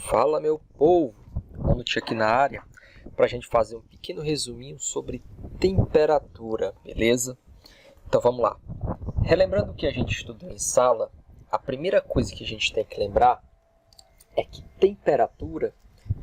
Fala, meu povo! Vamos aqui na área para a gente fazer um pequeno resuminho sobre temperatura, beleza? Então vamos lá. Relembrando o que a gente estudou em sala, a primeira coisa que a gente tem que lembrar é que temperatura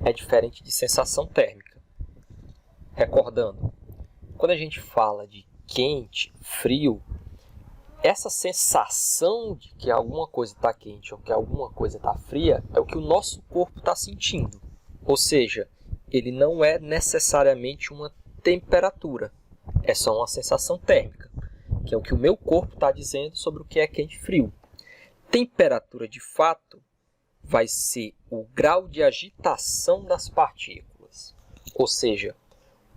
é diferente de sensação térmica. Recordando, quando a gente fala de quente, frio, essa sensação de que alguma coisa está quente ou que alguma coisa está fria é o que o nosso corpo está sentindo. Ou seja, ele não é necessariamente uma temperatura, é só uma sensação térmica, que é o que o meu corpo está dizendo sobre o que é quente e frio. Temperatura, de fato, vai ser o grau de agitação das partículas. Ou seja,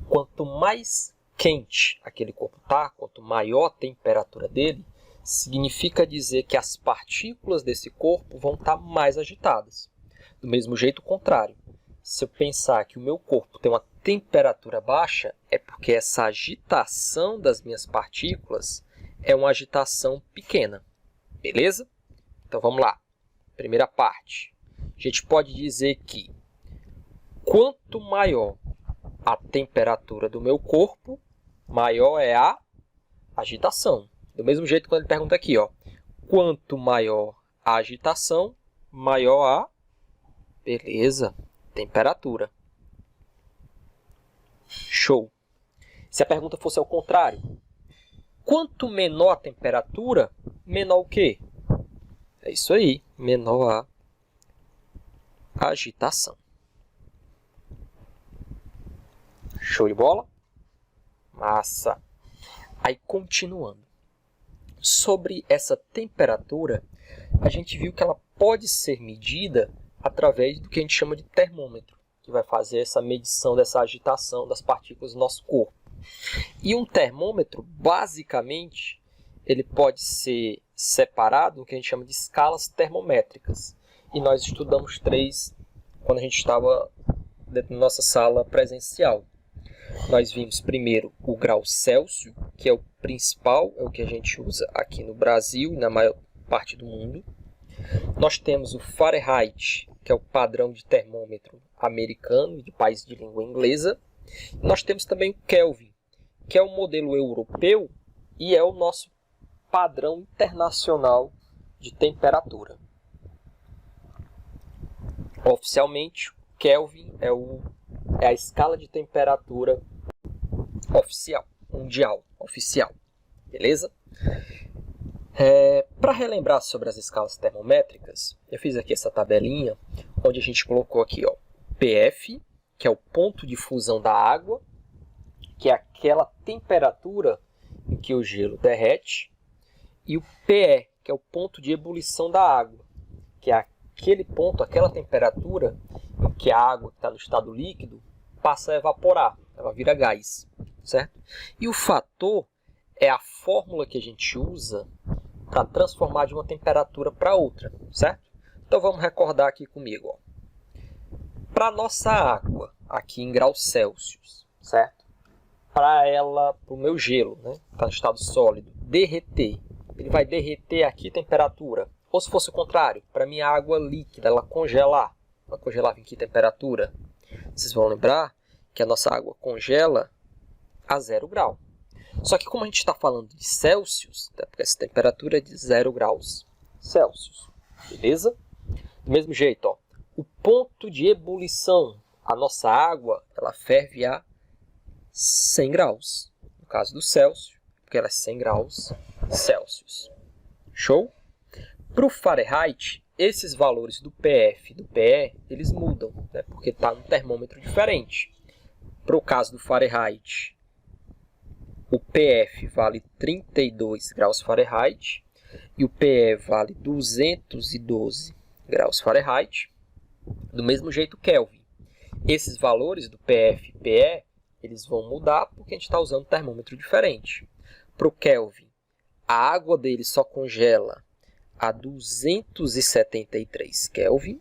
quanto mais quente aquele corpo está, quanto maior a temperatura dele, significa dizer que as partículas desse corpo vão estar mais agitadas. Do mesmo jeito, o contrário. Se eu pensar que o meu corpo tem uma temperatura baixa, é porque essa agitação das minhas partículas é uma agitação pequena. Beleza? Então vamos lá. Primeira parte. A gente pode dizer que quanto maior a temperatura do meu corpo, maior é a agitação. Do mesmo jeito, quando ele pergunta aqui, ó, quanto maior a agitação, maior a, beleza, temperatura. Show. Se a pergunta fosse ao contrário, quanto menor a temperatura, menor o quê? É isso aí, menor a agitação. Show de bola? Massa. Aí, continuando. Sobre essa temperatura, a gente viu que ela pode ser medida através do que a gente chama de termômetro, que vai fazer essa medição dessa agitação das partículas do nosso corpo. E um termômetro, basicamente, ele pode ser separado no que a gente chama de escalas termométricas. E nós estudamos 3 quando a gente estava dentro da nossa sala presencial. Nós vimos primeiro o grau Celsius, que é o principal, é o que a gente usa aqui no Brasil e na maior parte do mundo. Nós temos o Fahrenheit, que é o padrão de termômetro americano, de país de língua inglesa. Nós temos também o Kelvin, que é o modelo europeu e é o nosso padrão internacional de temperatura. Oficialmente, Kelvin é a escala de temperatura oficial, mundial, oficial. Beleza? Para relembrar sobre as escalas termométricas, eu fiz aqui essa tabelinha, onde a gente colocou aqui, ó, PF, que é o ponto de fusão da água, que é aquela temperatura em que o gelo derrete, e o PE, que é o ponto de ebulição da água, que é aquele ponto, aquela temperatura em que a água que está no estado líquido passa a evaporar, ela vira gás, certo? E o fator é a fórmula que a gente usa para transformar de uma temperatura para outra, certo? Então vamos recordar aqui comigo. Para a nossa água, aqui em graus Celsius, certo? Para o meu gelo, né? Está no estado sólido, derreter. Ele vai derreter aqui a temperatura. Ou se fosse o contrário, para a minha água líquida, ela congelar. Ela congelava em que temperatura? Vocês vão lembrar que a nossa água congela a 0 grau. Só que como a gente está falando de Celsius, tá? Porque essa temperatura é de 0 graus Celsius. Beleza? Do mesmo jeito, ó, o ponto de ebulição, a nossa água, ela ferve a 100 graus. No caso do Celsius, porque ela é 100 graus Celsius. Show? Para o Fahrenheit, esses valores do PF e do PE, eles mudam, né? Porque está num termômetro diferente. Para o caso do Fahrenheit, o PF vale 32 graus Fahrenheit e o PE vale 212 graus Fahrenheit. Do mesmo jeito, Kelvin. Esses valores do PF e PE, eles vão mudar porque a gente está usando um termômetro diferente. Para o Kelvin, a água dele só congela a 273 Kelvin.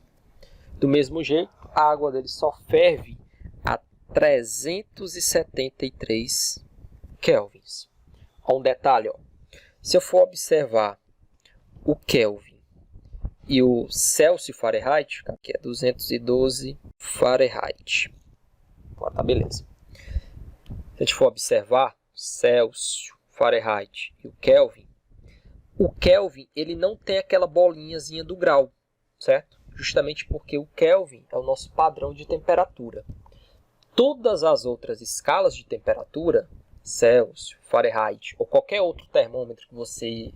Do mesmo jeito, a água dele só ferve a 373 Kelvins. Ó, um detalhe, ó. Se eu for observar o Kelvin e o Celsius Fahrenheit, que é 212 Fahrenheit. Agora tá beleza. Se a gente for observar Celsius, Fahrenheit e o Kelvin ele não tem aquela bolinhazinha do grau, certo? Justamente porque o Kelvin é o nosso padrão de temperatura. Todas as outras escalas de temperatura, Celsius, Fahrenheit ou qualquer outro termômetro que você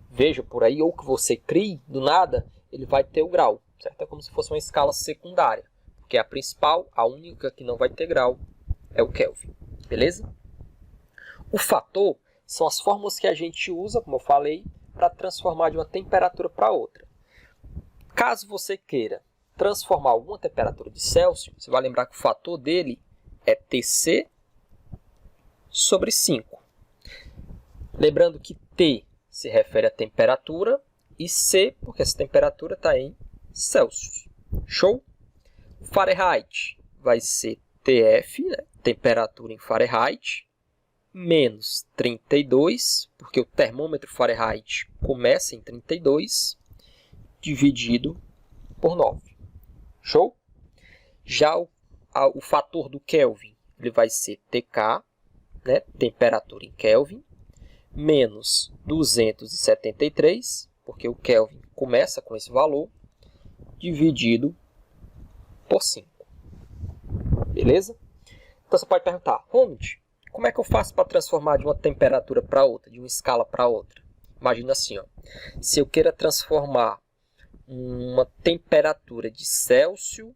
veja por aí ou que você crie do nada, ele vai ter o grau, certo? É como se fosse uma escala secundária, porque a principal, a única que não vai ter grau é o Kelvin, beleza? O fator são as fórmulas que a gente usa, como eu falei, para transformar de uma temperatura para outra. Caso você queira transformar alguma temperatura de Celsius, você vai lembrar que o fator dele é Tc sobre 5. Lembrando que T se refere à temperatura e C, porque essa temperatura está em Celsius. Show? Fahrenheit vai ser Tf, né? Temperatura em Fahrenheit, menos 32, porque o termômetro Fahrenheit começa em 32, dividido por 9. Show? Já o fator do Kelvin ele vai ser Tk, né? Temperatura em Kelvin, menos 273, porque o Kelvin começa com esse valor, dividido por 5. Beleza? Então você pode perguntar, Ronald, como é que eu faço para transformar de uma temperatura para outra, de uma escala para outra? Imagina assim, ó, se eu queira transformar uma temperatura de Celsius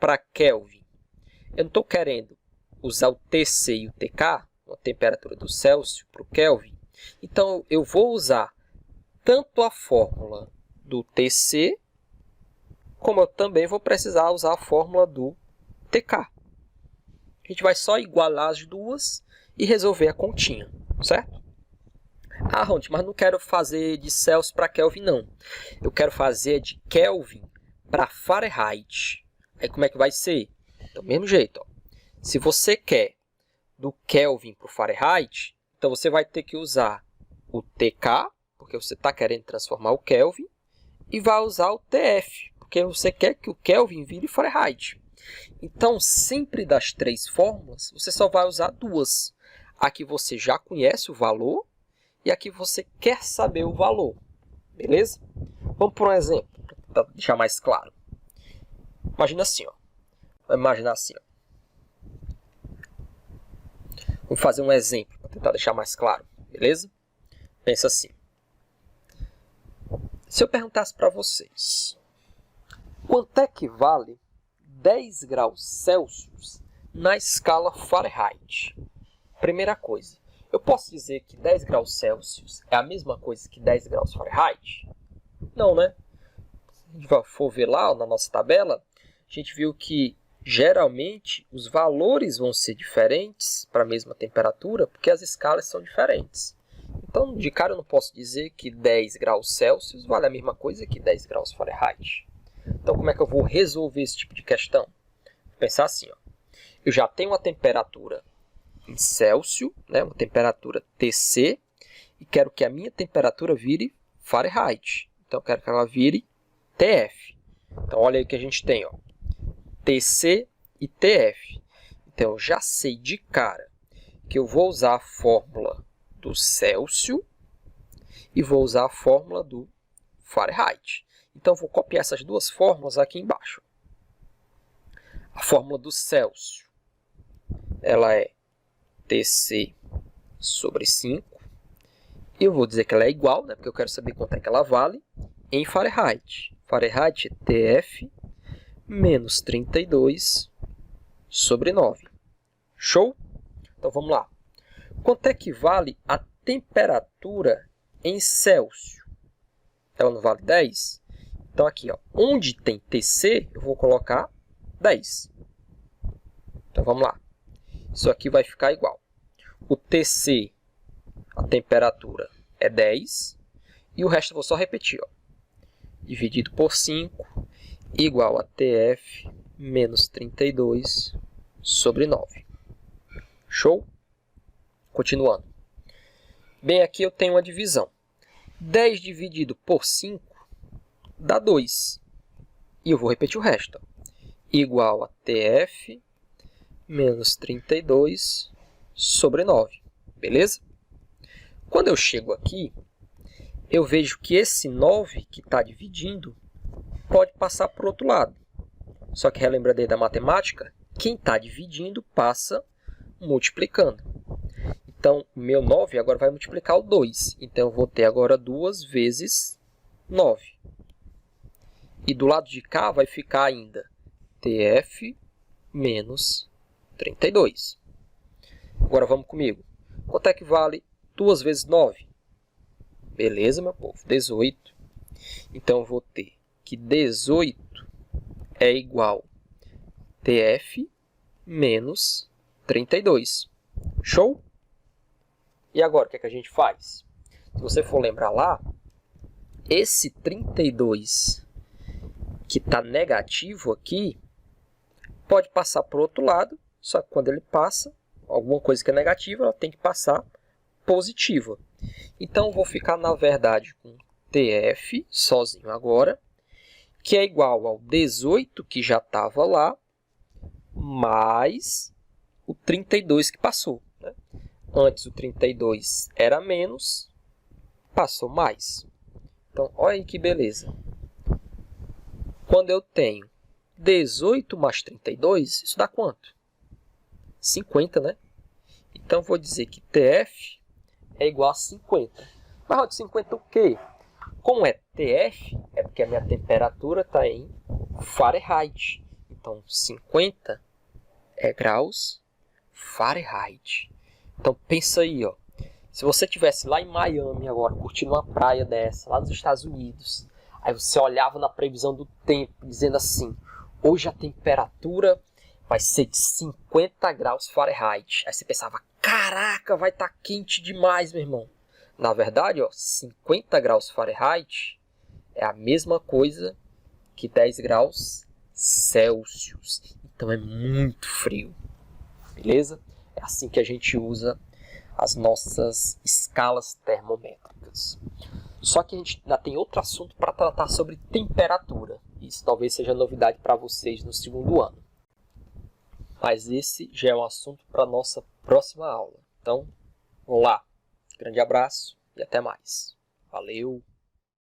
para Kelvin, eu não estou querendo usar o Tc e o Tk, a temperatura do Celsius para o Kelvin, então eu vou usar tanto a fórmula do Tc, como eu também vou precisar usar a fórmula do Tk. A gente vai só igualar as duas e resolver a continha, certo? Ah, Ronald, mas não quero fazer de Celsius para Kelvin, não. Eu quero fazer de Kelvin para Fahrenheit. Aí como é que vai ser? Do mesmo jeito, ó. Se você quer do Kelvin para o Fahrenheit, então você vai ter que usar o Tk, porque você está querendo transformar o Kelvin, e vai usar o Tf, porque você quer que o Kelvin vire Fahrenheit. Então, sempre das três fórmulas, você só vai usar duas. Aqui você já conhece o valor e aqui você quer saber o valor. Beleza? Vamos por um exemplo, para deixar mais claro. Imagina assim, ó. Vamos imaginar assim, ó. Vamos fazer um exemplo para tentar deixar mais claro. Beleza? Pensa assim. Se eu perguntasse para vocês, quanto é que vale 10 graus Celsius na escala Fahrenheit? Primeira coisa, eu posso dizer que 10 graus Celsius é a mesma coisa que 10 graus Fahrenheit? Não, né? Se a gente for ver lá na nossa tabela, a gente viu que geralmente os valores vão ser diferentes para a mesma temperatura, porque as escalas são diferentes. Então, de cara eu não posso dizer que 10 graus Celsius vale a mesma coisa que 10 graus Fahrenheit. Então, como é que eu vou resolver esse tipo de questão? Vou pensar assim, ó. Eu já tenho uma temperatura em Celsius, né, uma temperatura Tc, e quero que a minha temperatura vire Fahrenheit. Então, eu quero que ela vire Tf. Então, olha aí o que a gente tem, ó. Tc e Tf. Então, eu já sei de cara que eu vou usar a fórmula do Celsius e vou usar a fórmula do Fahrenheit. Então, vou copiar essas duas fórmulas aqui embaixo. A fórmula do Celsius, ela é Tc sobre 5. E eu vou dizer que ela é igual, né, porque eu quero saber quanto é que ela vale, em Fahrenheit. Fahrenheit é Tf menos 32 sobre 9. Show? Então, vamos lá. Quanto é que vale a temperatura em Celsius? Ela não vale 10? Então, aqui, ó, onde tem Tc, eu vou colocar 10. Então, vamos lá. Isso aqui vai ficar igual. O Tc, a temperatura, é 10. E o resto eu vou só repetir, ó. Dividido por 5, igual a Tf menos 32 sobre 9. Show? Continuando. Bem, aqui eu tenho uma divisão. 10 dividido por 5 dá 2. E eu vou repetir o resto. Igual a TF menos 32 sobre 9. Beleza? Quando eu chego aqui, eu vejo que esse 9 que está dividindo pode passar para o outro lado. Só que relembrando aí da matemática, quem está dividindo passa multiplicando. Então, o meu 9 agora vai multiplicar o 2. Então, eu vou ter agora 2 vezes 9. E do lado de cá vai ficar ainda TF menos 32. Agora, vamos comigo. Quanto é que vale 2 vezes 9? Beleza, meu povo? 18. Então, eu vou ter que 18 é igual a TF menos 32. Show? E agora, o que é que a gente faz? Se você for lembrar lá, esse 32 que está negativo aqui, pode passar para o outro lado, só que quando ele passa, alguma coisa que é negativa, ela tem que passar positiva. Então, eu vou ficar, na verdade, com TF sozinho agora, que é igual ao 18 que já estava lá, mais o 32 que passou. Né? Antes o 32 era menos, passou mais. Então, olha aí que beleza. Quando eu tenho 18 mais 32, isso dá quanto? 50, né? Então, vou dizer que TF é igual a 50. Mas de 50 o quê? Como é TF, é porque a minha temperatura está em Fahrenheit. Então, 50 é graus Fahrenheit. Então, pensa aí, ó. Se você estivesse lá em Miami agora, curtindo uma praia dessa, lá nos Estados Unidos, aí você olhava na previsão do tempo, dizendo assim, hoje a temperatura vai ser de 50 graus Fahrenheit. Aí você pensava, caraca, vai estar quente demais, meu irmão. Na verdade, ó, 50 graus Fahrenheit é a mesma coisa que 10 graus Celsius. Então é muito frio. Beleza? É assim que a gente usa as nossas escalas termométricas. Só que a gente ainda tem outro assunto para tratar sobre temperatura. Isso talvez seja novidade para vocês no segundo ano. Mas esse já é um assunto para a nossa próxima aula. Então, vamos lá. Grande abraço e até mais. Valeu!